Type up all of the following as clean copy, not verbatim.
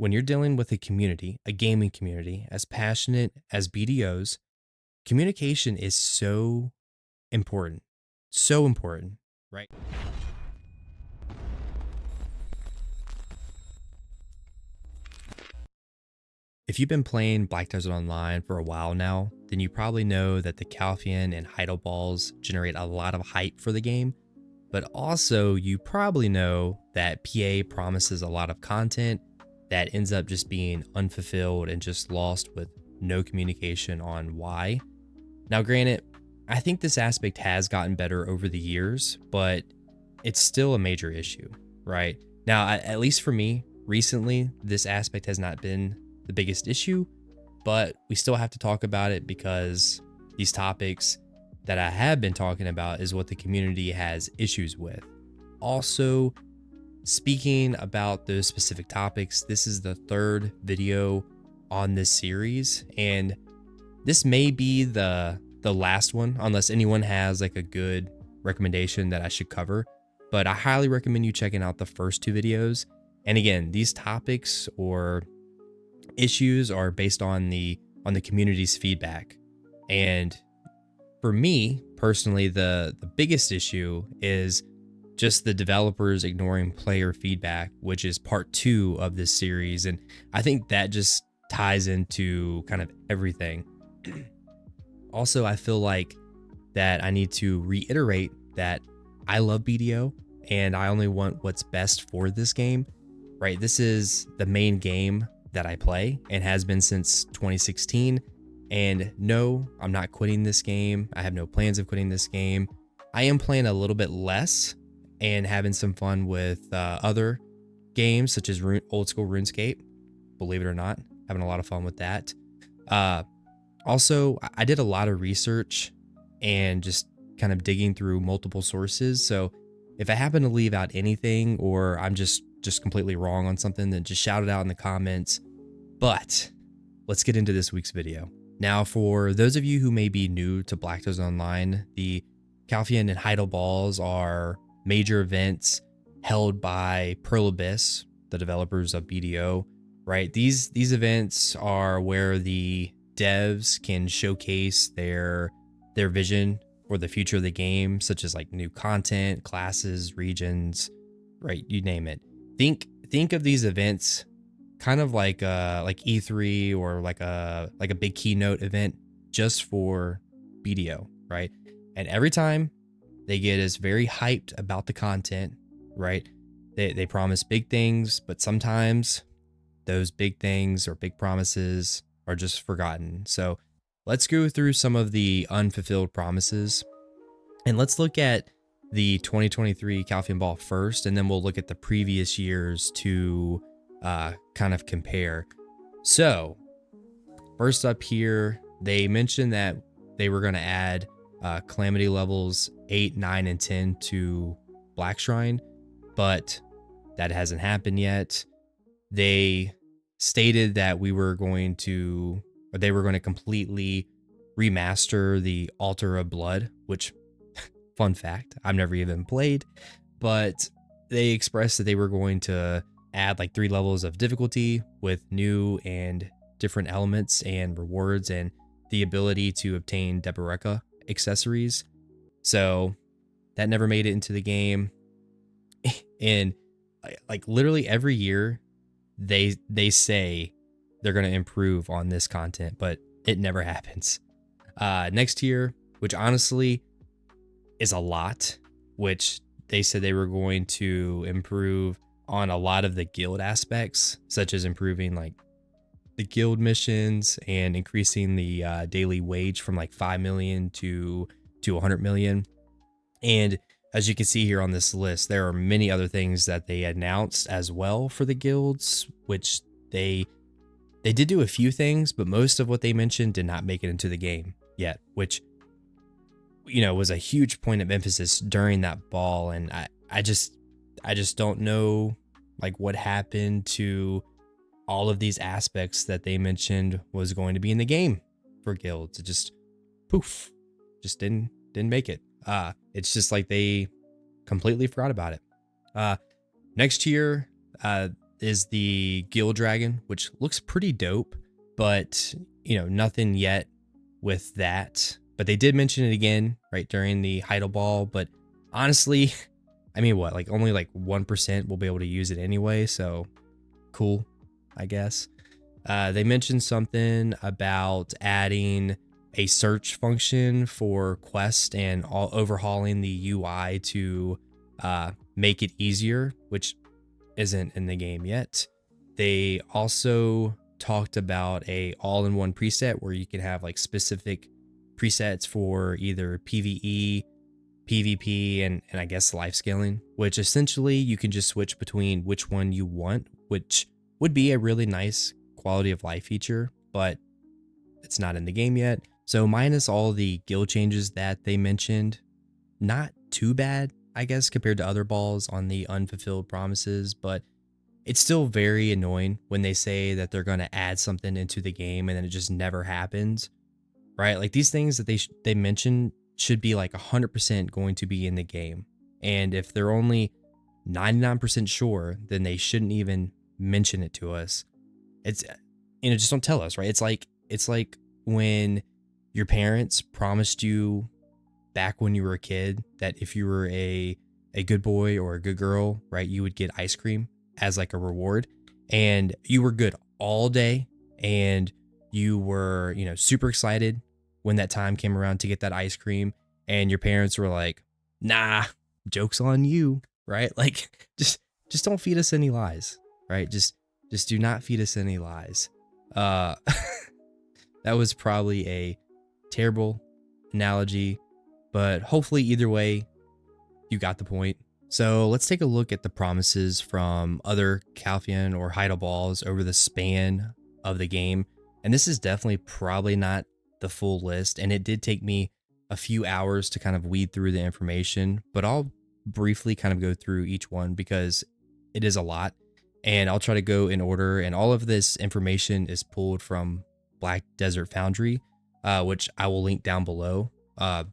when you're dealing with a community, a gaming community, as passionate as BDOs, communication is so important. So important, right? If you've been playing Black Desert Online for a while now, then you probably know that the Calpheon and Heidel balls generate a lot of hype for the game, but also you probably know that PA promises a lot of content that ends up just being unfulfilled and just lost with no communication on why. Now, granted, I think this aspect has gotten better over the years, but it's still a major issue, right? Now, at least for me, recently, this aspect has not been the biggest issue, but we still have to talk about it because these topics that I have been talking about is what the community has issues with. Also, speaking about those specific topics, this is the third video on this series, and this may be the last one unless anyone has like a good recommendation that I should cover. But I highly recommend you checking out the first two videos. And again, these topics or issues are based on the community's feedback. And for me personally, the biggest issue is just the developers ignoring player feedback, which is part 2 of this series. And I think that just ties into kind of everything. Also, I feel like that I need to reiterate that I love BDO and I only want what's best for this game, right? This is the main game that I play and has been since 2016. And no, I'm not quitting this game. I have no plans of quitting this game. I am playing a little bit less and having some fun with other games such as old school RuneScape. Believe it or not, having a lot of fun with that. Also, I did a lot of research and just kind of digging through multiple sources. So if I happen to leave out anything or I'm just completely wrong on something, then just shout it out in the comments. But let's get into this week's video. Now, for those of you who may be new to Black Desert Online, the Calpheon and Heidel balls are major events held by Pearl Abyss, the developers of BDO, right? These events are where the devs can showcase their vision for the future of the game, such as like new content, classes, regions, right? You name it. Think of these events kind of like E3 or like a big keynote event just for BDO, right? And every time they get us very hyped about the content, right? They promise big things, but sometimes those big things or big promises are just forgotten. So let's go through some of the unfulfilled promises and let's look at the 2023 Calpheon ball first, and then we'll look at the previous years to kind of compare. So first up here, they mentioned that they were going to add calamity levels 8, 9, and 10 to Black Shrine, but that hasn't happened yet. They stated that they were going to completely remaster the Altar of Blood, which, fun fact, I've never even played, but they expressed that they were going to add like 3 levels of difficulty with new and different elements and rewards and the ability to obtain Deboreka accessories. So that never made it into the game. And like literally every year they say they're going to improve on this content, but it never happens. Next year, which honestly is a lot, which they said they were going to improve on a lot of the guild aspects, such as improving like the guild missions and increasing the daily wage from like 5 million to 100 million. And as you can see here on this list, there are many other things that they announced as well for the guilds, which they did do a few things, but most of what they mentioned did not make it into the game yet, which, you know, was a huge point of emphasis during that ball. And I just don't know like what happened to all of these aspects that they mentioned was going to be in the game for guilds. It just poof, just didn't make it. It's just like they completely forgot about it. Next year, is the Gill Dragon, which looks pretty dope, but nothing yet with that. But they did mention it again right during the Heidel Ball. But honestly, I mean, what, like only like 1% will be able to use it anyway. So cool, I guess. They mentioned something about adding a search function for Quest and overhauling the UI to make it easier, which isn't in the game yet. They also talked about a all-in-one preset where you can have like specific presets for either PvE, PvP, and I guess life scaling, which essentially you can just switch between which one you want, which would be a really nice quality of life feature, but it's not in the game yet. So minus all the guild changes that they mentioned, not too bad, I guess, compared to other balls on the unfulfilled promises, but it's still very annoying when they say that they're going to add something into the game and then it just never happens, right? Like these things that they mention should be like 100% going to be in the game. And if they're only 99% sure, then they shouldn't even mention it to us. It's, just don't tell us, right? It's like when your parents promised you back when you were a kid that if you were a good boy or a good girl, right, you would get ice cream as like a reward, and you were good all day and you were, super excited when that time came around to get that ice cream, and your parents were like, nah, joke's on you, right? Like just don't feed us any lies, right? Just do not feed us any lies. That was probably a terrible analogy, but hopefully either way, you got the point. So let's take a look at the promises from other Calpheon or Heidel balls over the span of the game. And this is definitely probably not the full list, and it did take me a few hours to kind of weed through the information, but I'll briefly kind of go through each one because it is a lot, and I'll try to go in order. And all of this information is pulled from Black Desert Foundry, which I will link down below.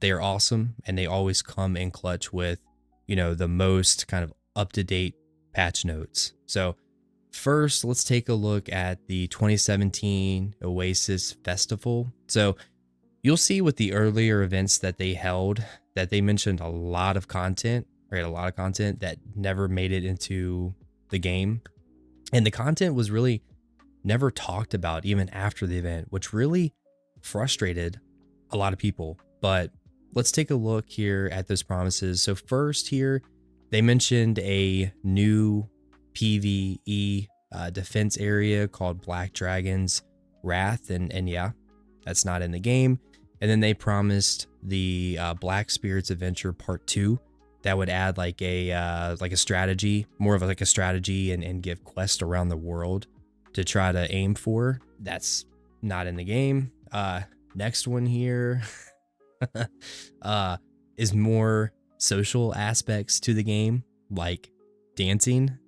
They're awesome, and they always come in clutch with the most kind of up-to-date patch notes. So first, let's take a look at the 2017 Oasis Festival. So you'll see with the earlier events that they held that they mentioned a lot of content, right? A lot of content that never made it into the game. And the content was really never talked about even after the event, which really frustrated a lot of people. But let's take a look here at those promises. So first here, they mentioned a new PvE defense area called Black Dragon's Wrath. And yeah, that's not in the game. And then they promised the Black Spirits Adventure Part 2 that would add like a strategy, more of like a strategy and give quests around the world to try to aim for. That's not in the game. Next one here is more social aspects to the game, like dancing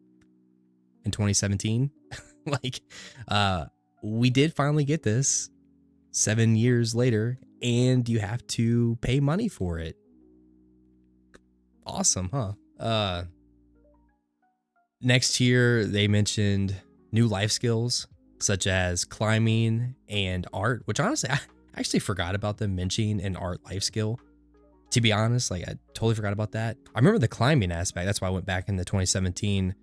in 2017. Like we did finally get this 7 years later, and you have to pay money for it. Awesome, huh? Next here, they mentioned new life skills such as climbing and art, which honestly, I actually forgot about them mentioning an art life skill. To be honest, like I totally forgot about that. I remember the climbing aspect. That's why I went back in the 2017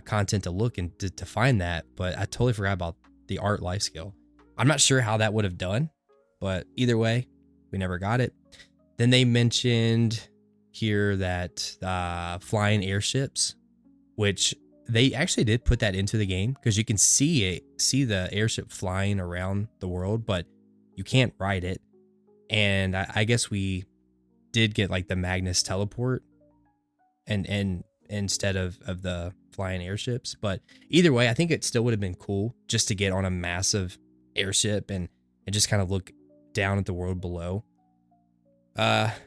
content to look and to find that, but I totally forgot about the art life skill. I'm not sure how that would have done, but either way, we never got it. Then they mentioned here that flying airships, which they actually did put that into the game because you can see the airship flying around the world, but you can't ride it. And I guess we did get like the Magnus teleport and instead of the flying airships. But either way, I think it still would have been cool just to get on a massive airship and just kind of look down at the world below.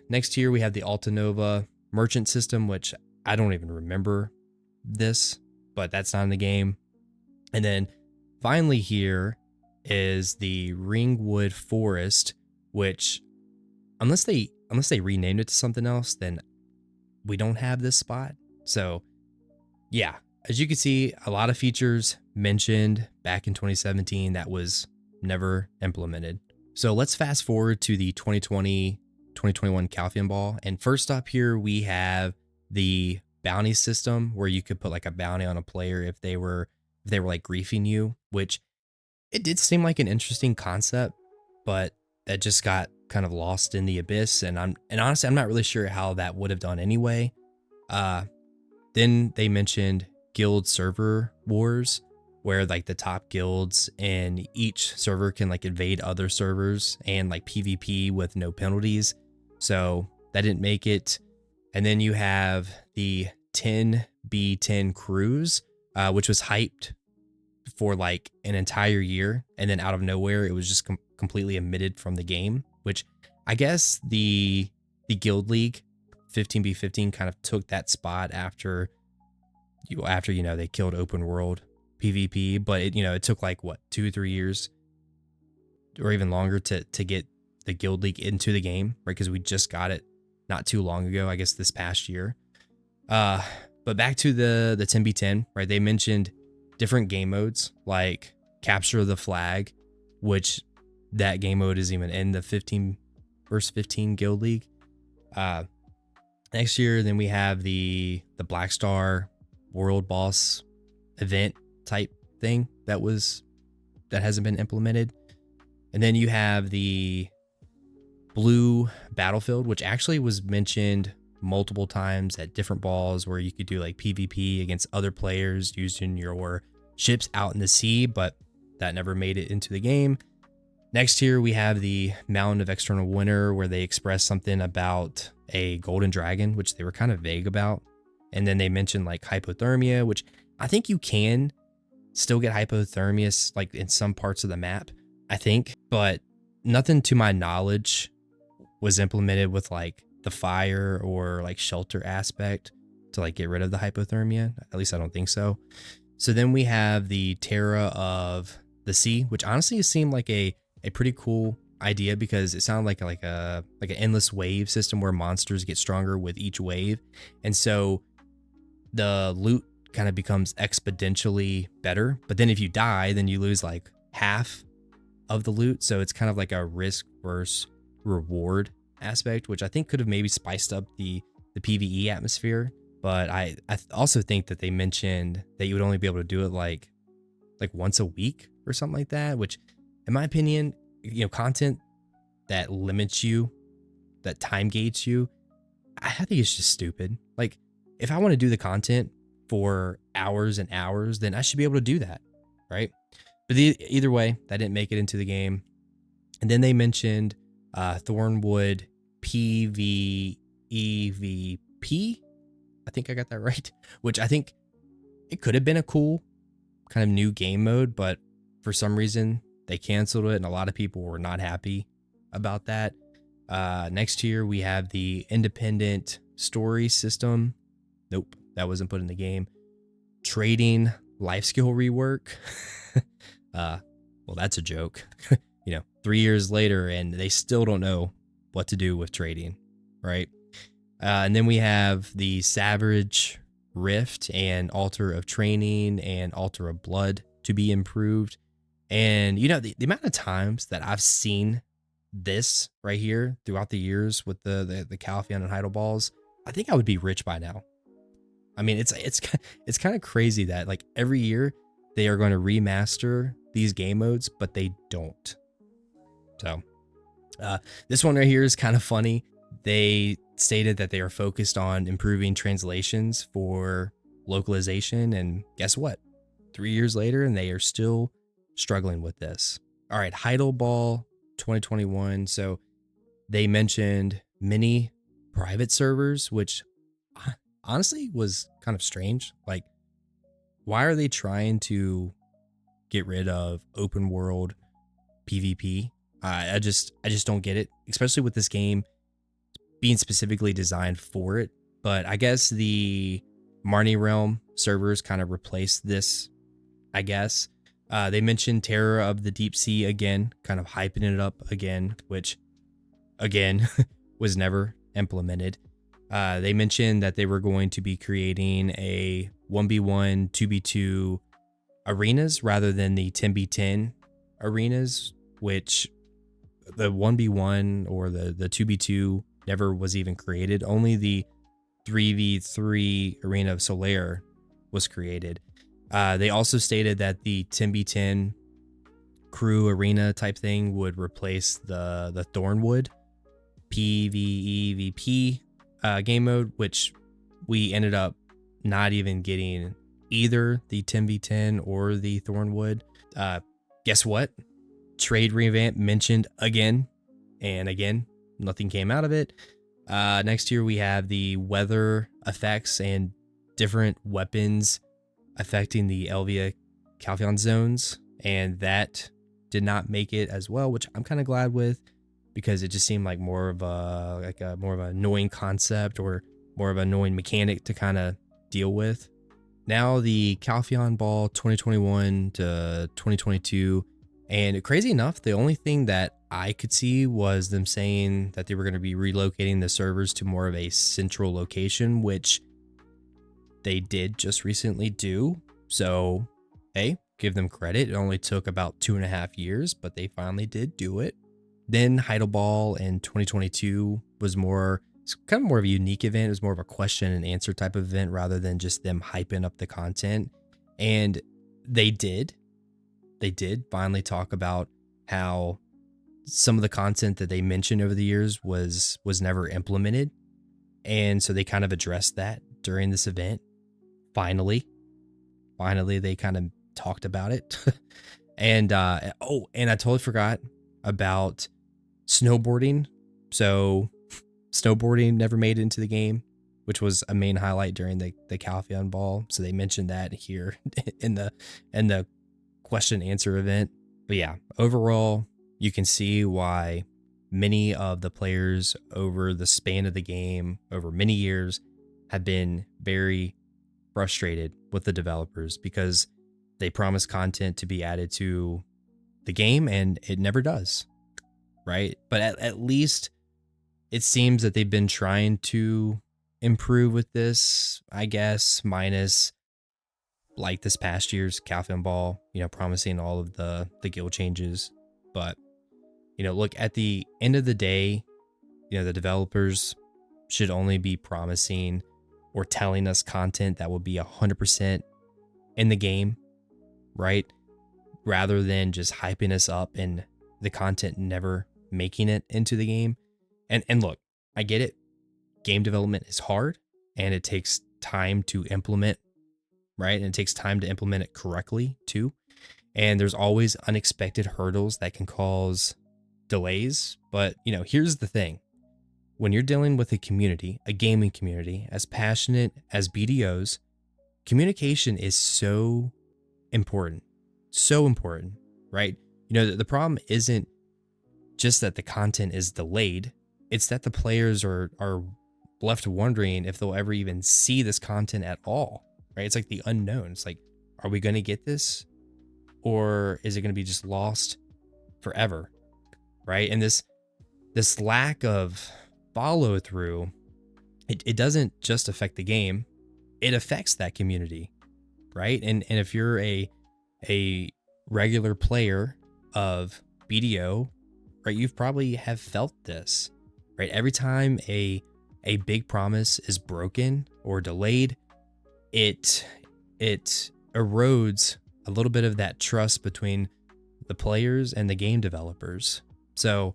Next here we have the Altanova merchant system, which I don't even remember this, but that's not in the game. And then finally here is the Ringwood Forest, which unless they renamed it to something else, then we don't have this spot. So yeah, as you can see, a lot of features mentioned back in 2017 that was never implemented. So let's fast forward to the 2020-2021 Calpheon ball. And first up here, we have the bounty system where you could put like a bounty on a player if they were like griefing you, which it did seem like an interesting concept, but that just got kind of lost in the abyss. And honestly, I'm not really sure how that would have done anyway. Then they mentioned guild server wars, where like the top guilds in each server can like invade other servers and like PvP with no penalties. So that didn't make it. And then you have the 10B10 cruise, which was hyped for like an entire year, and then out of nowhere it was just completely omitted from the game, which I guess the guild league 15B15 kind of took that spot after they killed open world PvP, but it took like what 2-3 years or even longer to get the guild league into the game, right? Because we just got it not too long ago, I guess this past year. But back to the 10B10, right? They mentioned different game modes like capture the flag, which that game mode is even in the 15 versus 15 guild league. Next year, then we have the Black Star world boss event type thing that hasn't been implemented. And then you have the blue battlefield, which actually was mentioned multiple times at different balls, where you could do like PvP against other players using your ships out in the sea, but that never made it into the game. Next year, we have the Mountain of External Winter, where they expressed something about a golden dragon, which they were kind of vague about. And then they mentioned like hypothermia, which I think you can still get hypothermia like in some parts of the map, I think, but nothing to my knowledge was implemented with like the fire or like shelter aspect to like get rid of the hypothermia. At least I don't think so. So then we have the Terra of the Sea, which honestly seemed like a pretty cool idea, because it sounded like an endless wave system where monsters get stronger with each wave. And so the loot kind of becomes exponentially better. But then if you die, then you lose like half of the loot. So it's kind of like a risk versus reward aspect, which I think could have maybe spiced up the PvE atmosphere. But I also think that they mentioned that you would only be able to do it like once a week or something like that, which in my opinion, content that limits you, that time gates you, I think it's just stupid. Like, if I want to do the content for hours and hours, then I should be able to do that, right? But either way, that didn't make it into the game. And then they mentioned Thornwood PvEVP. I think I got that right, which I think it could have been a cool kind of new game mode, but for some reason they canceled it and a lot of people were not happy about that. Next year we have the independent story system. Nope, that wasn't put in the game. Trading life skill rework. Well, that's a joke. 3 years later and they still don't know what to do with trading, right? And then we have the Savage Rift and Altar of Training and Altar of Blood to be improved. And the amount of times that I've seen this right here throughout the years with the Calpheon and Heidel balls, I think I would be rich by now. I mean, it's kind of crazy that like every year they are going to remaster these game modes, but they don't. So this one right here is kind of funny. They stated that they are focused on improving translations for localization, and guess what? 3 years later, and they are still struggling with this. All right, Heidel Ball 2021. So they mentioned many private servers, which honestly was kind of strange. Like, why are they trying to get rid of open world PvP? I just don't get it, especially with this game being specifically designed for it. But I guess the Marnie Realm servers kind of replaced this, I guess. They mentioned Terror of the Deep Sea again, kind of hyping it up again, which again was never implemented. They mentioned that they were going to be creating a 1v1, 2v2 arenas rather than the 10v10 arenas, which the 1v1 or the 2v2 never was even created. Only the 3v3 arena of Solaire was created. They also stated that the 10v10 crew arena type thing would replace the Thornwood PvEVP game mode, which we ended up not even getting either the 10v10 or the Thornwood. Guess what? Trade revamp mentioned again and again. Nothing came out of it. Next year we have the weather effects and different weapons affecting the Elvia Calpheon zones, and that did not make it as well, which I'm kind of glad with, because it just seemed like more of a more of an annoying concept or more of an annoying mechanic to kind of deal with. Now the Calpheon Ball 2021 to 2022, and crazy enough, the only thing that I could see was them saying that they were going to be relocating the servers to more of a central location, which they did just recently do. So, hey, give them credit. It only took about 2.5 years, but they finally did do it. Then Heidel Ball in 2022 was it's kind of more of a unique event. It was more of a question and answer type of event rather than just them hyping up the content. And they did finally talk about how some of the content that they mentioned over the years was never implemented. And so they kind of addressed that during this event. Finally, they kind of talked about it. And and I totally forgot about snowboarding. So snowboarding never made it into the game, which was a main highlight during the Calpheon Ball. So they mentioned that here in the question answer event. But yeah, overall, you can see why many of the players over the span of the game over many years have been very frustrated with the developers, because they promise content to be added to the game and it never does, right? But at least it seems that they've been trying to improve with this, I guess, minus like this past year's Calpheon Ball, promising all of the guild changes. But, look, at the end of the day, the developers should only be promising or telling us content that will be 100% in the game, right? Rather than just hyping us up and the content never making it into the game. And look, I get it. Game development is hard and it takes time to implement, right? And it takes time to implement it correctly too. And there's always unexpected hurdles that can cause delays. But, here's the thing. When you're dealing with a community, a gaming community, as passionate as BDOs, communication is so important, right? The problem isn't just that the content is delayed. It's that the players are left wondering if they'll ever even see this content at all, right? It's like the unknown. It's like, are we going to get this? Or is it going to be just lost forever, right? And this lack of follow through, it doesn't just affect the game, it affects that community, right? And if you're a regular player of BDO, right, you've probably have felt this, right? Every time a big promise is broken or delayed, it erodes a little bit of that trust between the players and the game developers. So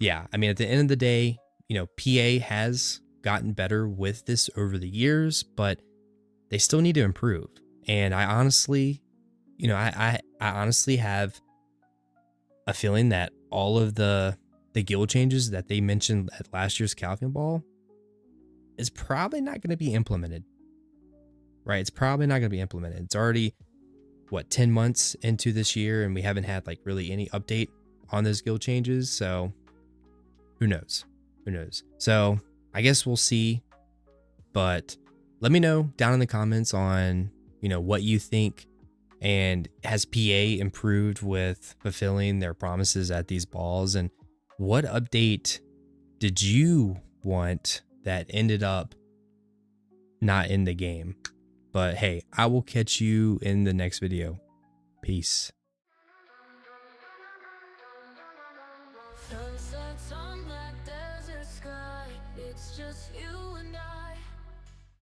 yeah, I mean, at the end of the day, PA has gotten better with this over the years, but they still need to improve. And I honestly, I honestly have a feeling that all of the guild changes that they mentioned at last year's Calpheon Ball is probably not going to be implemented, right? It's probably not going to be implemented. It's already 10 months into this year, and we haven't had like really any update on those guild changes. So who knows? So I guess we'll see, but let me know down in the comments on, what you think, and has PA improved with fulfilling their promises at these balls, and what update did you want that ended up not in the game. But hey, I will catch you in the next video. Peace. Sunsets on black desert sky. It's just you.